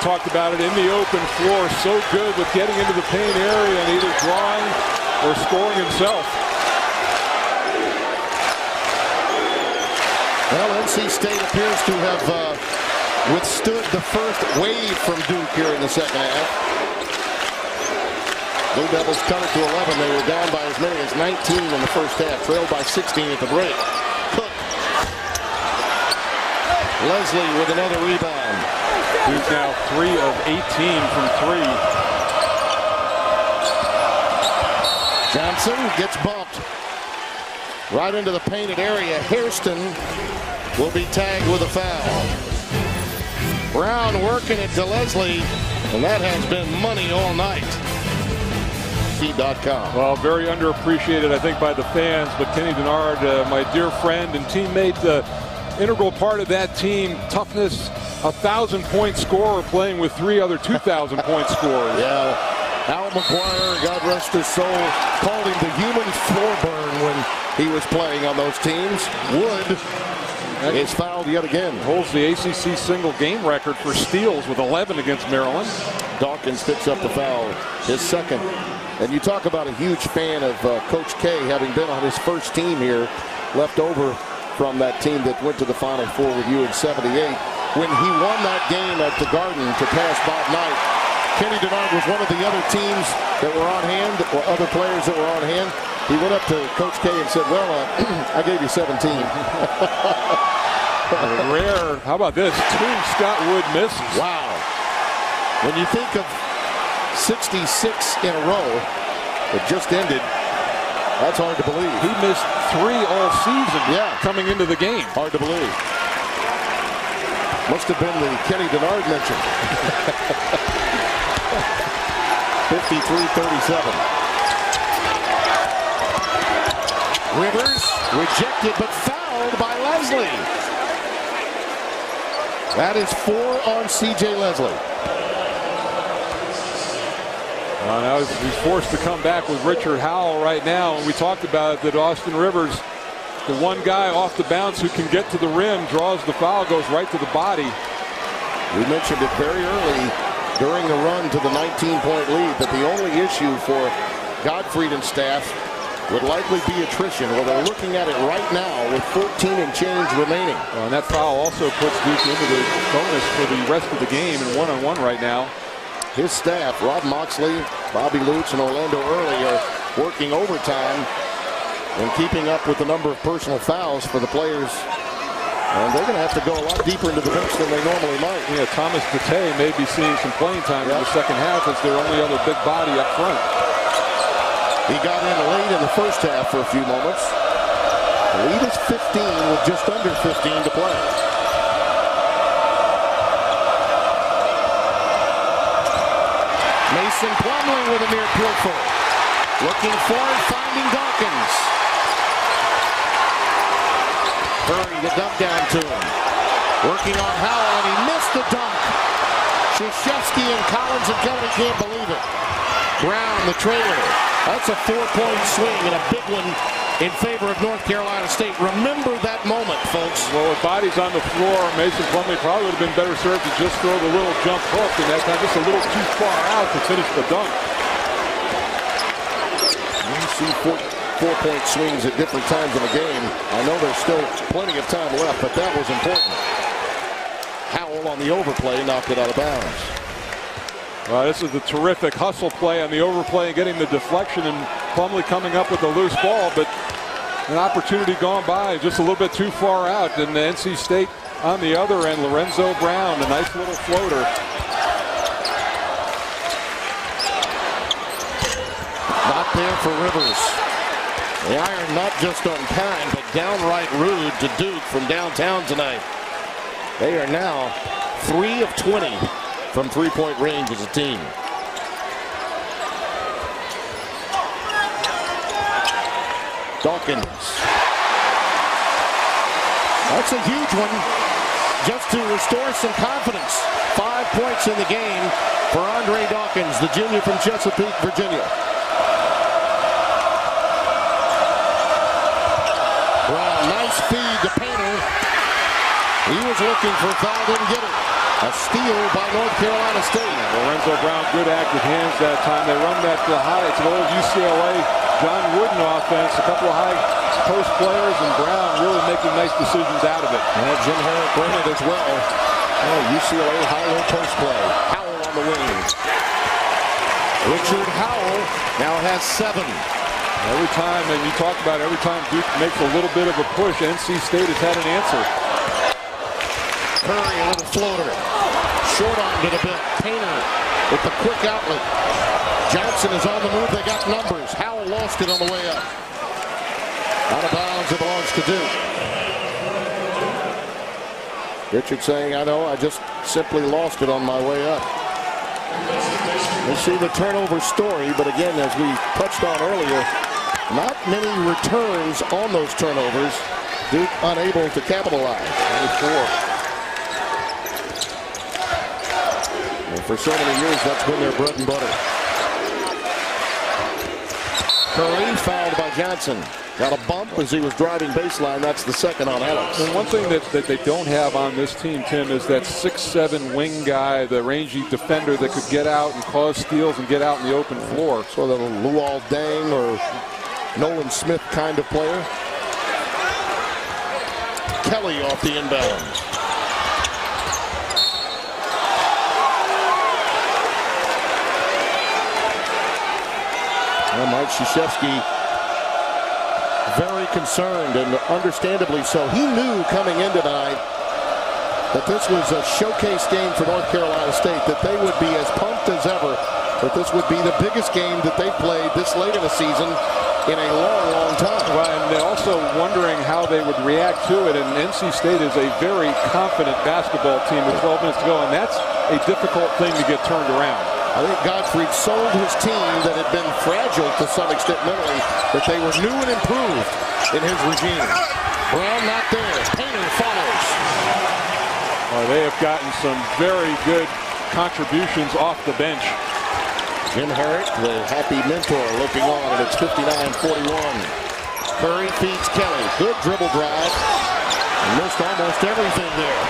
talked about it in the open floor. So good with getting into the paint area and either drawing or scoring himself. Well, NC State appears to have withstood the first wave from Duke here in the second half. Blue Devils cut it to 11. They were down by as many as 19 in the first half, trailed by 16 at the break. Cook. Leslie with another rebound. He's now 3 of 18 from 3. Johnson gets bumped right into the painted area. Hairston will be tagged with a foul. Brown working it to Leslie, and that has been money all night. Key.com. Well, very underappreciated, I think, by the fans, but Kenny Denard, my dear friend and teammate, integral part of that team. Toughness, 1,000-point scorer playing with 3 other 2,000-point scorers. Yeah. Al McGuire, God rest his soul, called him the human floor burn when he was playing on those teams. Wood is fouled yet again. Holds the ACC single game record for steals with 11 against Maryland. Dawkins picks up the foul, his second. And you talk about a huge fan of Coach K, having been on his first team here, left over from that team that went to the Final Four with you in '78. When he won that game at the Garden to pass Bob Knight, Kenny Denard was one of the other teams that were on hand, or other players that were on hand. He went up to Coach K and said, well, I gave you 17. Rare. How about this? 2 Scott Wood misses. Wow. When you think of 66 in a row that just ended, that's hard to believe. He missed 3 all season coming into the game. Hard to believe. Must have been the Kenny Denard mention. 53-37. Rivers rejected but fouled by Leslie. That is 4 on C.J. Leslie. Now he's forced to come back with Richard Howell right now. And we talked about it, that Austin Rivers, the one guy off the bounce who can get to the rim, draws the foul, goes right to the body. We mentioned it very early during the run to the 19-point lead, that the only issue for Gottfried and staff would likely be attrition. Well, they're looking at it right now with 14 and change remaining. And that foul also puts Duke into the bonus for the rest of the game in one-on-one right now. His staff, Rob Moxley, Bobby Lutz, and Orlando Early, are working overtime and keeping up with the number of personal fouls for the players. And they're going to have to go a lot deeper into the bench than they normally might. Yeah, Thomas Dete may be seeing some playing time in the second half as their only other big body up front. He got in late in the first half for a few moments. The lead is 15 with just under 15 to play. Mason Plumlee with a near pilfer. Looking for it, finding Dawkins. Hurry the dump down to him. Working on Howell, and he missed the dunk. Krzyzewski and Collins and Kelly can't believe it. Brown, the trailer. That's a 4-point swing and a big one in favor of North Carolina State. Remember that moment, folks. Well, with bodies on the floor, Mason Plumlee probably would have been better served to just throw the little jump hook, and that time just a little too far out to finish the dunk. You see 4-point swings at different times in the game. I know there's still plenty of time left, but that was important. Howell on the overplay knocked it out of bounds. This is a terrific hustle play on the overplay and getting the deflection, and Plumlee coming up with a loose ball, but an opportunity gone by just a little bit too far out. And the NC State on the other end, Lorenzo Brown, a nice little floater. Not there for Rivers. The iron not just unkind, but downright rude to Duke from downtown tonight. They are now 3 of 20 from three-point range as a team. Dawkins. That's a huge one, just to restore some confidence. 5 points in the game for Andre Dawkins, the junior from Chesapeake, Virginia. Brown, nice feed to Painter. He was looking for a foul, didn't get it. A steal by North Carolina State. Lorenzo Brown, good active hands that time. They run that high. It's an old UCLA John Wooden offense. A couple of high post players, and Brown really making nice decisions out of it. And Jim Herrick ran it as well. Oh, UCLA high-low post play. Howell on the wing. Richard Howell now has 7. Every time, and you talk about every time Duke makes a little bit of a push, NC State has had an answer. Curry, a little floater. Short arm to the bit. Painter with the quick outlet. Johnson is on the move. They got numbers. Howell lost it on the way up. Out of bounds, it belongs to Duke. Richard saying, I know, I just simply lost it on my way up. We'll see the turnover story, but again, as we touched on earlier, not many returns on those turnovers. Duke unable to capitalize. And for so many years, that's been their bread and butter. Curry fouled by Johnson. Got a bump as he was driving baseline. That's the second on Alex. And one thing that they don't have on this team, Tim, is that 6'7" wing guy, the rangy defender that could get out and cause steals and get out in the open floor. So the Luol Deng or Nolan Smith kind of player. Kelly off the inbound. Well, Mike Krzyzewski very concerned, and understandably so. He knew coming in tonight that this was a showcase game for North Carolina State, that they would be as pumped as ever, that this would be the biggest game that they played this late in the season in a long, long time. Well, and they're also wondering how they would react to it, and NC State is a very confident basketball team with 12 minutes to go, and that's a difficult thing to get turned around. I think Gottfried sold his team that had been fragile to some extent mentally, that they were new and improved in his regime. Brown not there. Painter follows. They have gotten some very good contributions off the bench. Jim Herrick, the happy mentor, looking on, and it's 59-41. Curry feeds Kelly. Good dribble drive. Missed almost everything there.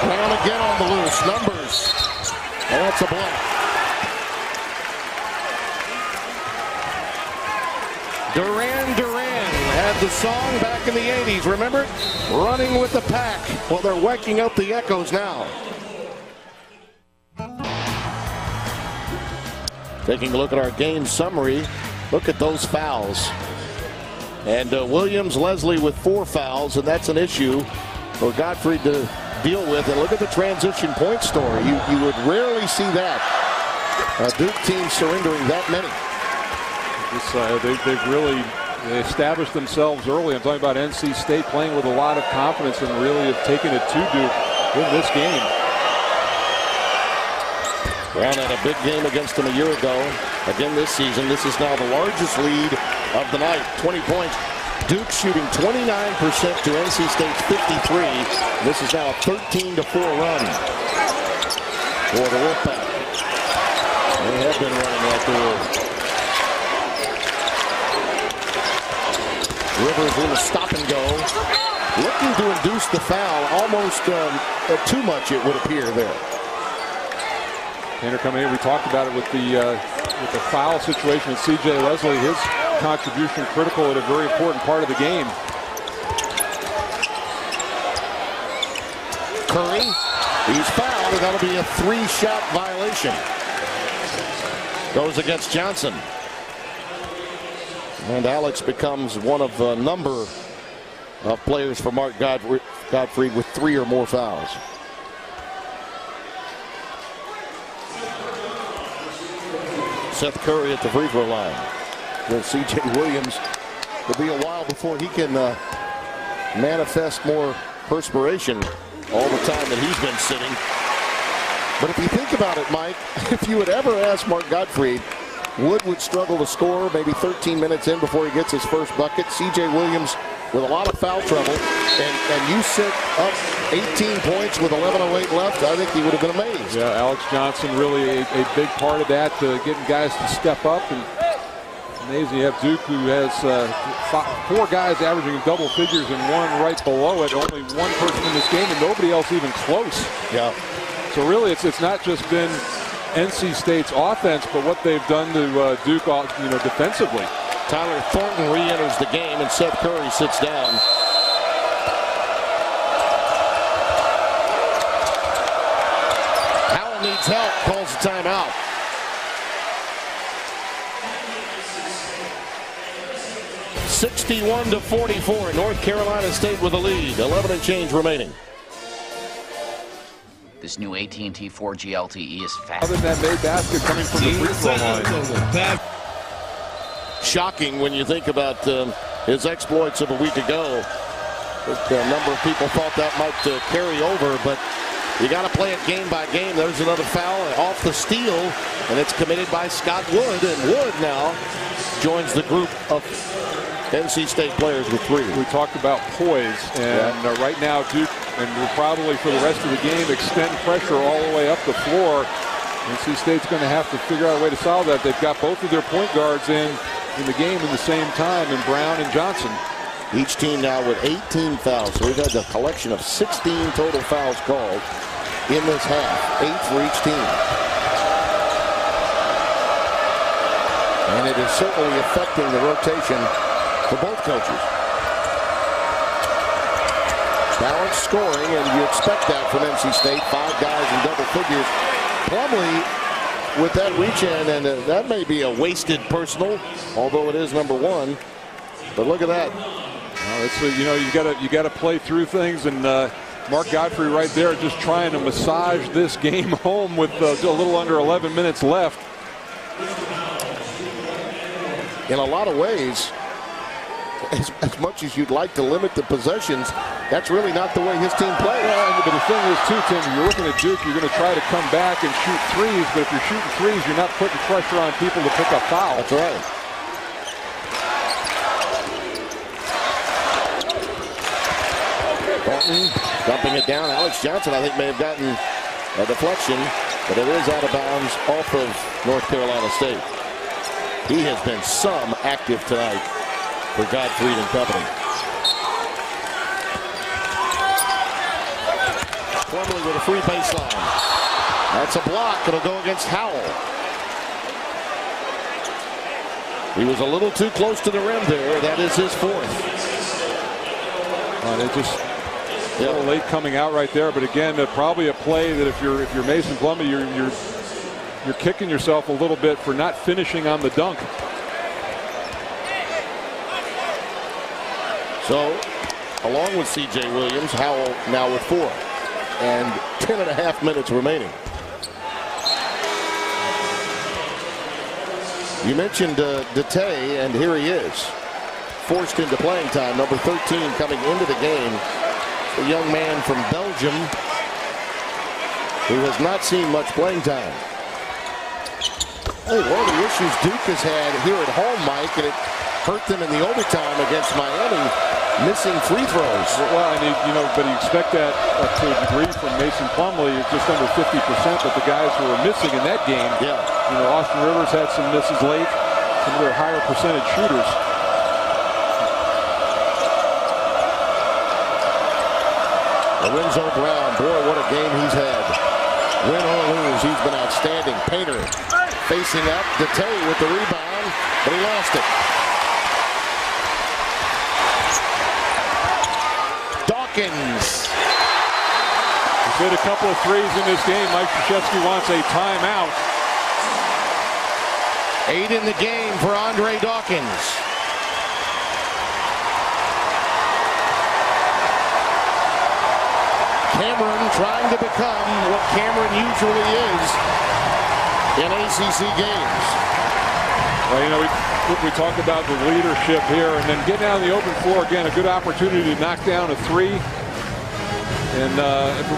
Brown again on the loose. Numbers. And that's a block. Duran Duran had the song back in the 80s, remember? Running with the pack. Well, they're waking up the echoes now. Taking a look at our game summary, look at those fouls. And Williams, Leslie with 4 fouls, and that's an issue for Gottfried to deal with. And look at the transition point story. You would rarely see that. A Duke team surrendering that many. They've really established themselves early. I'm talking about NC State playing with a lot of confidence and really have taken it to Duke in this game. Brown had a big game against them a year ago. Again this season, this is now the largest lead of the night, 20 points. Duke shooting 29% to NC State's 53. This is now a 13-4 run for the Wolfpack. They have been running like the Wolves. Rivers a little stop and go. Looking to induce the foul. Almost too much, it would appear there. Painter coming in. We talked about it with the foul situation with C.J. Leslie. His contribution critical at a very important part of the game. Curry, he's fouled, and that'll be a 3-shot violation. Goes against Johnson. And Alex becomes one of a number of players for Mark Gottfried with 3 or more fouls. Seth Curry at the free throw line. With C.J. Williams, it'll be a while before he can manifest more perspiration all the time that he's been sitting. But if you think about it, Mike, if you would ever ask Mark Gottfried, Wood would struggle to score maybe 13 minutes in before he gets his first bucket. C.J. Williams with a lot of foul trouble, and you sit up 18 points with 11:08 left, I think he would have been amazed. Yeah, Alex Johnson really a big part of that, getting guys to step up and Amazing. You have Duke, who has 4 guys averaging double figures and 1 right below it. Only 1 person in this game, and nobody else even close. Yeah. So really, it's not just been NC State's offense, but what they've done to Duke, defensively. Tyler Thornton re-enters the game, and Seth Curry sits down. Howell needs help, calls a timeout. (61-44). North Carolina State with the lead. 11 and change remaining. This new AT&T 4G LTE is fast. Other than that made basket coming from the free throw line. Shocking when you think about his exploits of a week ago. A number of people thought that might carry over, but you got to play it game by game. There's another foul off the steal, and it's committed by Scott Wood. And Wood now joins the group of NC State players with 3. We talked about poise, and right now Duke, and will probably for the rest of the game extend pressure all the way up the floor. NC State's going to have to figure out a way to solve that. They've got both of their point guards in the game at the same time, in Brown and Johnson. Each team now with 18 fouls. So we've had a collection of 16 total fouls called in this half, 8 for each team. And it is certainly affecting the rotation for both coaches. Balanced scoring, and you expect that from NC State. 5 guys in double figures. Plumlee with that reach in, and that may be a wasted personal, although it is number 1. But look at that. You got to play through things, and Mark Godfrey right there just trying to massage this game home with a little under 11 minutes left. In a lot of ways, as much as you'd like to limit the possessions, that's really not the way his team plays. Well, but the thing is, too, Tim, you're looking at Duke, you're going to try to come back and shoot threes, but if you're shooting threes, you're not putting pressure on people to pick up fouls. That's right. Thornton dumping it down. Alex Johnson, I think, may have gotten a deflection, but it is out of bounds off of North Carolina State. He has been some active tonight for Gottfried and company. Plumlee with a free baseline. That's a block. It'll go against Howell. He was a little too close to the rim there. That is his 4th. They just a little late coming out right there, but again, probably a play that if you're Mason Plumlee, you're kicking yourself a little bit for not finishing on the dunk. So, along with C.J. Williams, Howell now with 4. And 10.5 minutes remaining. You mentioned Dete, and here he is. Forced into playing time. Number 13 coming into the game. A young man from Belgium who has not seen much playing time. Hey, one of the issues Duke has had here at home, Mike, and it hurt them in the overtime against Miami, missing free throws. Well, and but you expect that to a degree from Mason Plumlee. It's just under 50%, but the guys who were missing in that game, Austin Rivers had some misses late, some of their higher percentage shooters. Lorenzo Brown, boy, what a game he's had. Win or lose, he's been outstanding. Painter facing up. Dete with the rebound, but he lost it. Dawkins. He's hit a couple of threes in this game. Mike Krzyzewski wants a timeout. 8 in the game for Andre Dawkins. Cameron trying to become what Cameron usually is in ACC games. Well, we talk about the leadership here, and then getting out on the open floor again, a good opportunity to knock down a 3. And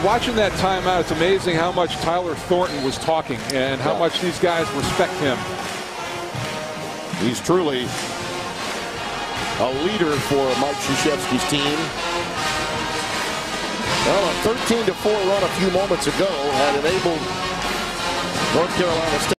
watching that timeout, it's amazing how much Tyler Thornton was talking and how much these guys respect him. He's truly a leader for Mike Krzyzewski's team. Well, a 13-4 run a few moments ago had enabled North Carolina State